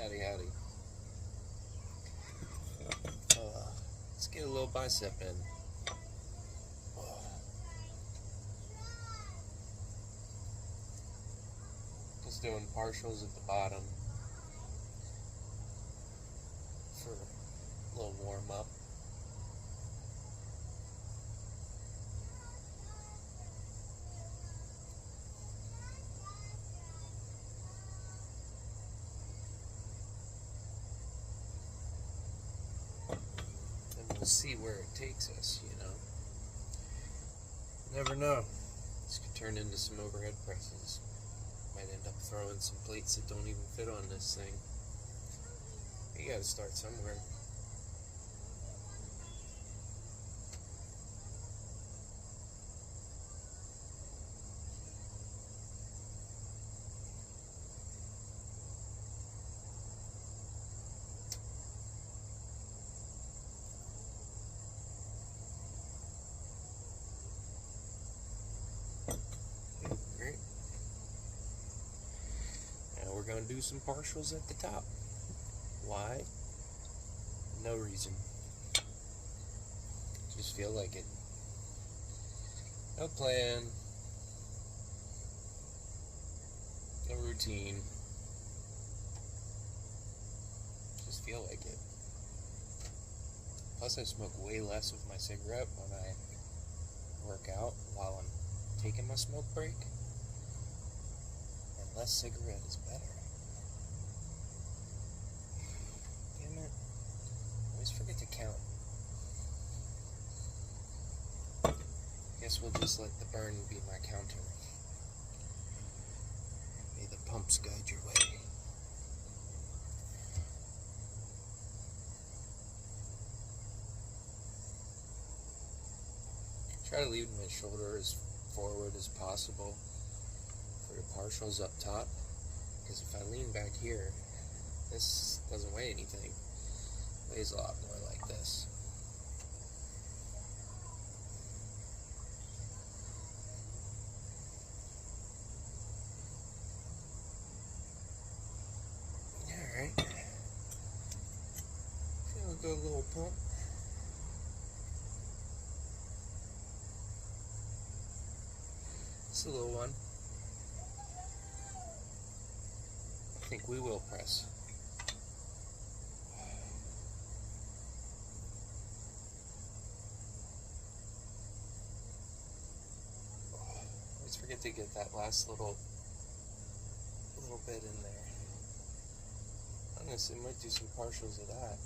Howdy, howdy. Let's get a little bicep in. Just doing partials at the bottom for a little warm up. We'll see where it takes us, you know. Never know. This could turn into some overhead presses. Might end up throwing some plates that don't even fit on this thing. You gotta start somewhere. We're going to do some partials at the top. Why? No reason. Just feel like it. No plan. No routine. Just feel like it. Plus I smoke way less of my cigarette when I work out while I'm taking my smoke break. And less cigarette is better. Damn it. I always forget to count. Guess we'll just let the burn be my counter. May the pumps guide your way. Try to leave my shoulder as forward as possible for the partials up top, because if I lean back here, this doesn't weigh anything. It weighs a lot more like this. Alright. Feel a good little pump. It's a little one. I think we will press. Always forget to get that last little bit in there. Honestly, I might do some partials of that,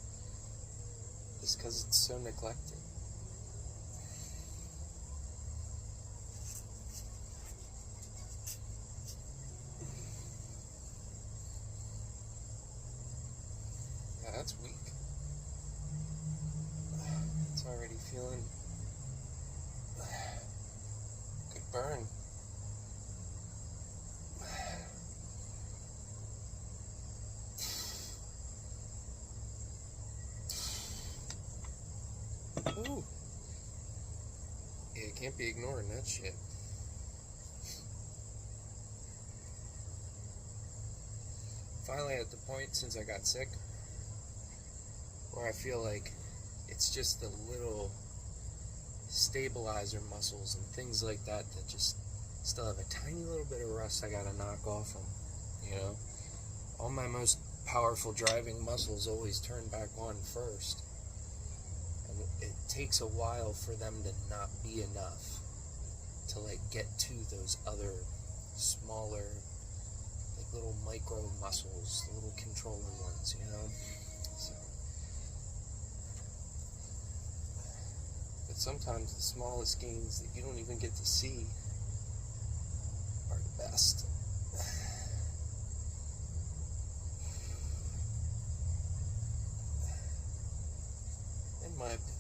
just because it's so neglected. Yeah, that's weak. It's already feeling good burn. Ooh. Yeah, can't be ignoring that shit. Finally at the point, since I got sick, where I feel like it's just the little stabilizer muscles and things like that that just still have a tiny little bit of rust I gotta knock off them, you know? All my most powerful driving muscles always turn back on first. It takes a while for them to not be enough to like get to those other smaller, like little micro muscles, the little controlling ones, you know? So, but sometimes the smallest gains that you don't even get to see are the best. In my opinion.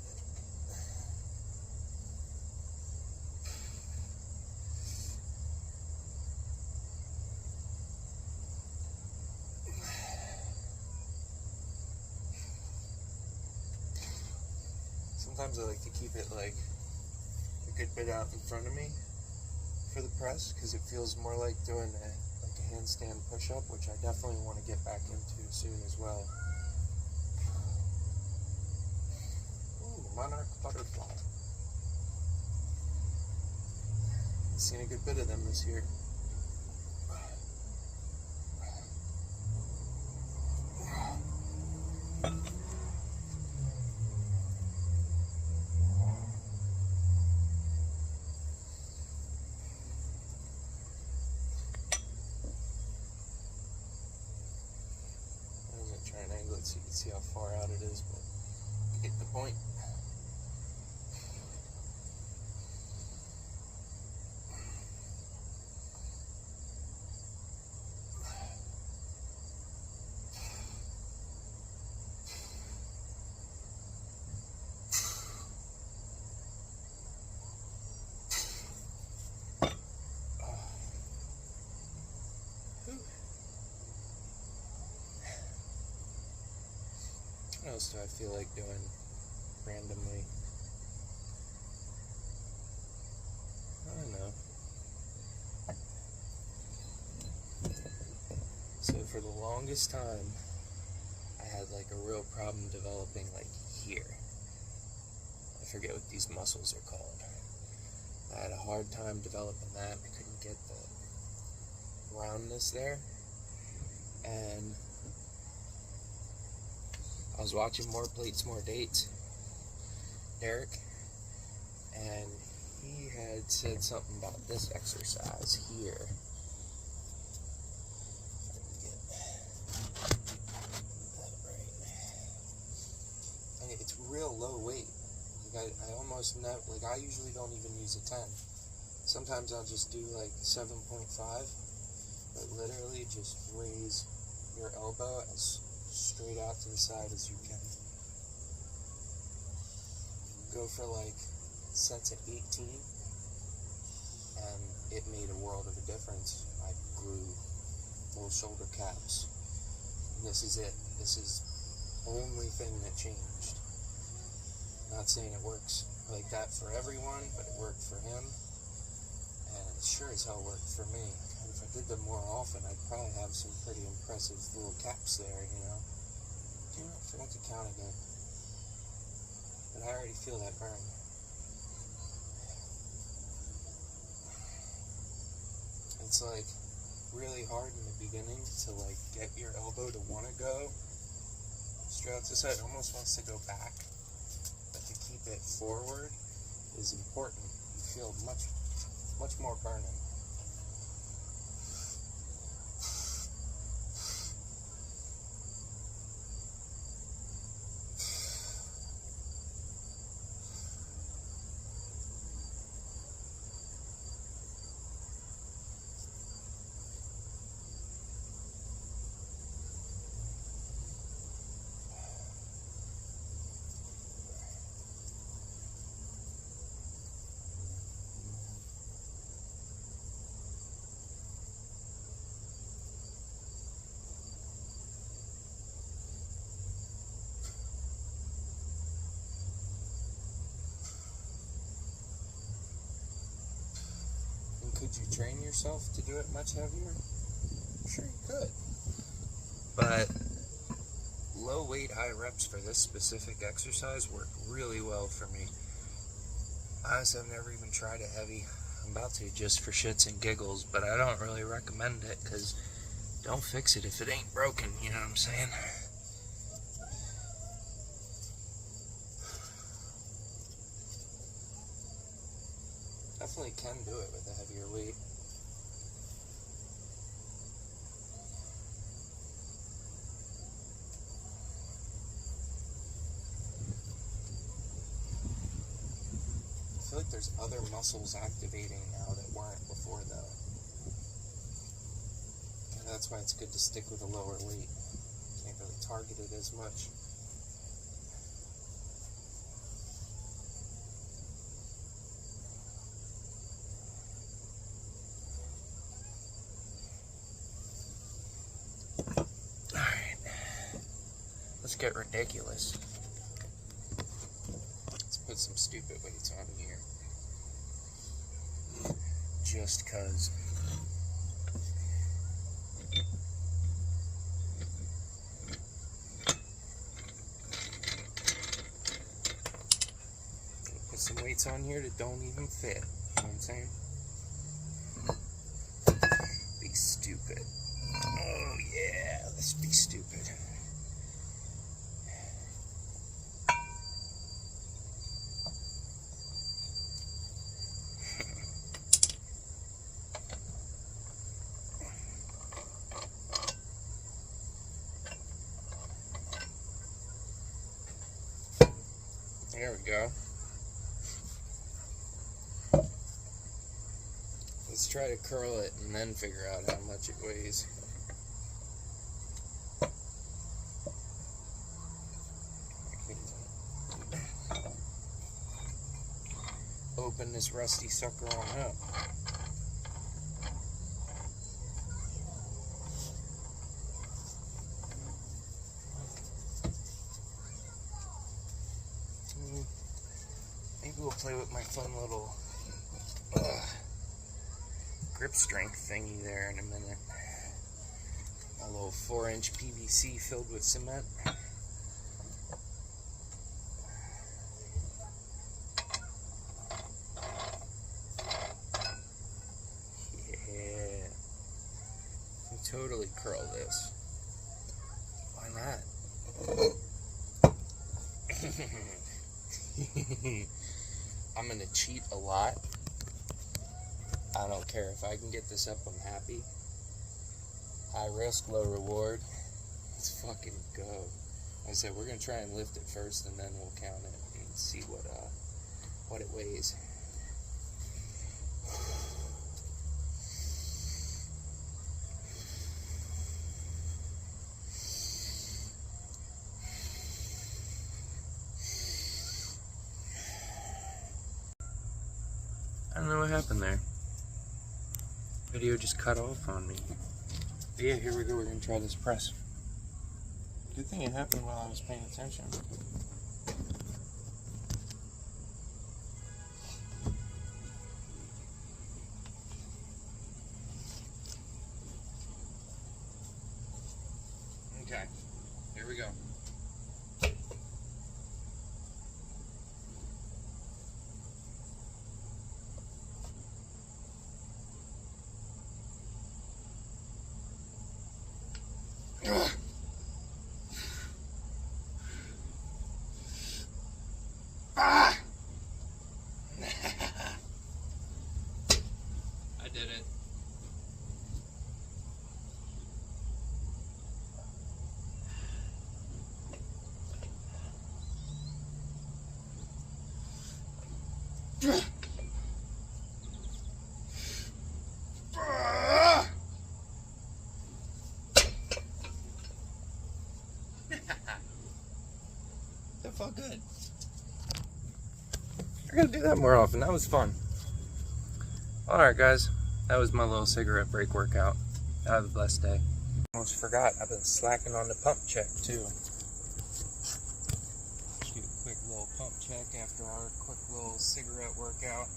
Sometimes I like to keep it like a good bit out in front of me for the press, because it feels more like doing a handstand push-up, which I definitely want to get back into soon as well. Ooh, monarch butterfly. I've seen a good bit of them this year. I'm going to try and angle it so you can see how far out it is, but you get the point. What else do I feel like doing randomly? I don't know. So for the longest time, I had like a real problem developing like here. I forget what these muscles are called. I had a hard time developing that. I couldn't get the roundness there. And I was watching More Plates, More Dates, Derek, and he had said something about this exercise here. And it's real low weight. Like I almost never, like I usually don't even use a 10. Sometimes I'll just do like 7.5, but literally just raise your elbow as straight out to the side as you can. Go for like sets at 18, and it made a world of a difference. I grew little shoulder caps. And this is it. This is the only thing that changed. Not saying it works like that for everyone, but it worked for him, and it sure as hell worked for me. And if I did them more often, I'd probably have some pretty impressive little caps there, you know. Damn it, I forgot to count again. But I already feel that burn. It's like really hard in the beginning to like get your elbow to want to go straight out to the side. It almost wants to go back, but to keep it forward is important. You feel much more burning. Could you train yourself to do it much heavier? Sure you could. But low weight, high reps for this specific exercise work really well for me. Honestly, I've never even tried it heavy. I'm about to just for shits and giggles, but I don't really recommend it because don't fix it if it ain't broken, you know what I'm saying? Definitely can do it with a heavier weight. I feel like there's other muscles activating now that weren't before though. And that's why it's good to stick with a lower weight. Can't really target it as much. Let's get ridiculous. Let's put some stupid weights on here. Just cause. parts on here that don't even fit. You know what I'm saying? Be stupid. Oh yeah, let's be stupid. There we go. Let's try to curl it and then figure out how much it weighs. Open this rusty sucker on up. Maybe we'll play with my fun little grip strength thingy there in a minute. A little 4-inch PVC filled with cement. Yeah. You totally curl this. Why not? I'm gonna cheat a lot. I don't care. If I can get this up, I'm happy. High risk, low reward. Let's fucking go. Like I said, we're gonna try and lift it first, and then we'll count it and see what it weighs. I don't know what happened there. Video just cut off on me. But yeah, here we go. We're gonna try this press. Good thing it happened while I was paying attention. Okay, here we go. Ah! I did it. That felt good. I gotta do that more often. That was fun. Alright guys, that was my little cigarette break workout. Have a blessed day. Almost forgot, I've been slacking on the pump check too. Do a quick little pump check after our quick little cigarette workout.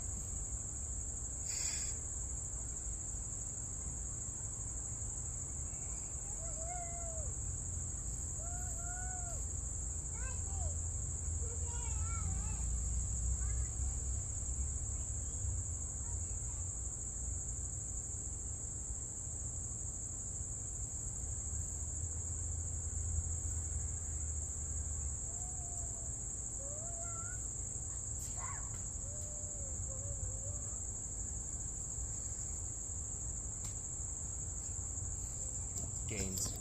Gains.